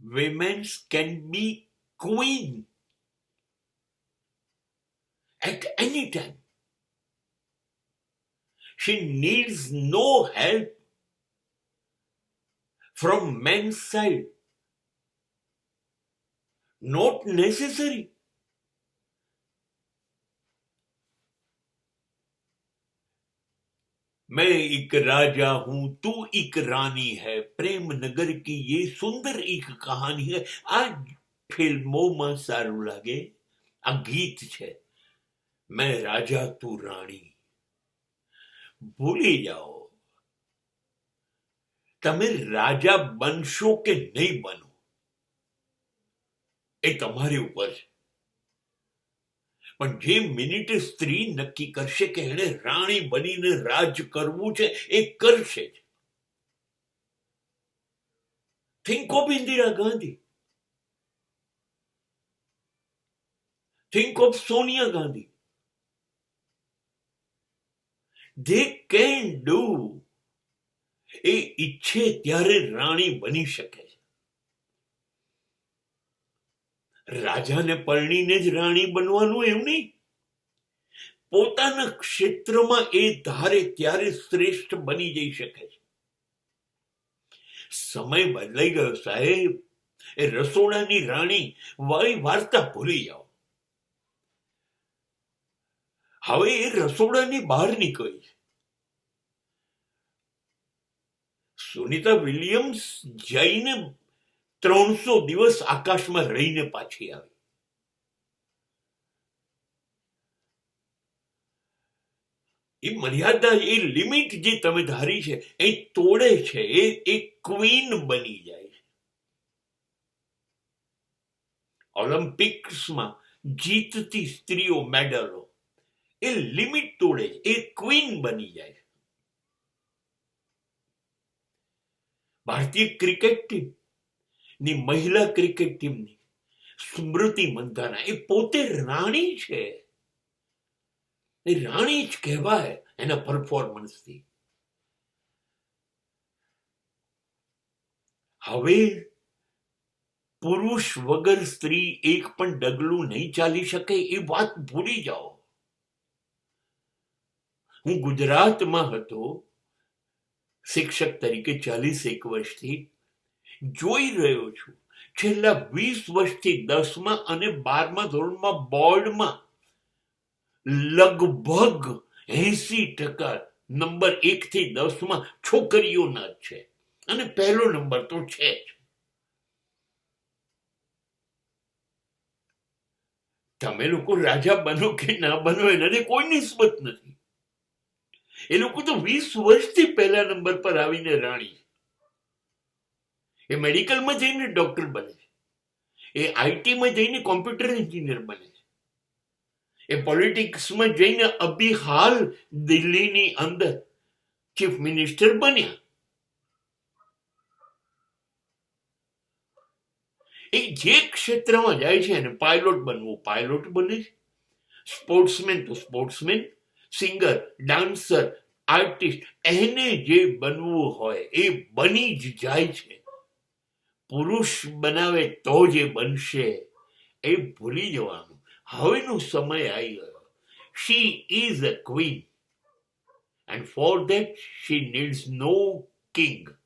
women can be queen at any time. She needs no help from men's side. Not necessary. मैं एक राजा हूं, तू एक रानी है, प्रेम नगर की ये सुंदर एक कहानी है. આ ફિલ્મોમાં સારું લાગે. આ ગીત છે. मैं राजा तू रानी. ભૂલી જાઓ. તમે રાજા બનશો કે નહીં બનો એ તમારી ઉપર છે. પણ જે મિનિટે સ્ત્રી નક્કી કરશે કે એને રાણી બનીને રાજ કરવું છે એ કરશે જ. Think of Indira Gandhi. Think of Sonia Gandhi. they can do. એ ઈચ્છે ત્યારે રાણી બની શકે છે. રાજાને પરણીને જ રાણી બનવાનું એમ નહીં. પોતાના ક્ષેત્રમાં એ ધારે ત્યારે શ્રેષ્ઠ બની જઈ શકે છે. સમય બદલાઈ ગયો સાહેબ. એ રસોડાની રાણી વાળી વાર્તા ભૂલી જાઓ. હવે એ રસોડાની બહાર નીકળી છે. સુનિતા વિલિયમ્સ જઈને 300 દિવસ આકાશમાં રહીને પાછી આવી. એ મર્યાદા, એ લિમિટ જે તમે ધારી છે એ તોડે છે. એ ક્વીન બની જાય છે. ઓલિમ્પિક્સમાં જીતતી સ્ત્રીઓ મેડલો એ લિમિટ તોડે છે. એ ક્વીન બની જાય છે. ભારતીય ક્રિકેટ ટીમ ની મહિલા ક્રિકેટ ટીમની સ્મૃતિ મંધાના એ પોતે રાણી છે. એ રાણી જ કહેવાય એના પરફોર્મન્સથી. હવે પુરુષ વગર સ્ત્રી એક પણ ડગલું નહીં ચાલી શકે એ વાત ભૂલી જાઓ. હું ગુજરાતમાં હતો શિક્ષક તરીકે 41 વર્ષથી. જોઈ રહ્યો છું છેલ્લા 20 વર્ષથી 10મા અને 12મા ધોરણમાં બોર્ડમાં લગભગ 80% નંબર 1 થી 10માં છોકરીઓના જ છે. અને પહેલો નંબર તો છે જ. તમે લોકો રાજા બનો કે ના બનો એનાથી કોઈ નિસ્બત નથી. એ લોકો તો 20 વર્ષથી પહેલા નંબર પર આવીને રાણી. એ મેડિકલમાં જઈને ડોક્ટર બને છે. એ આઈટીમાં જઈને કોમ્પ્યુટર એન્જિનિયર બને છે. એ પોલિટિક્સમાં જઈને અભી હાલ દિલ્હીની અંદર ચીફ મિનિસ્ટર બન્યા. એ જે ક્ષેત્રમાં જાય છે એને પાયલોટ બનવું પાયલોટ બને છે. સ્પોર્ટ્સમેન તો સ્પોર્ટ્સમેન, સિંગર, ડાન્સર, આર્ટિસ્ટ, એને જે બનવું હોય એ બની જ જાય છે. પુરુષ બનાવે તો જે બનશે એ ભૂલી જવાનું. હવેનો સમય આવી ગયો. She is a queen and for that she needs no king.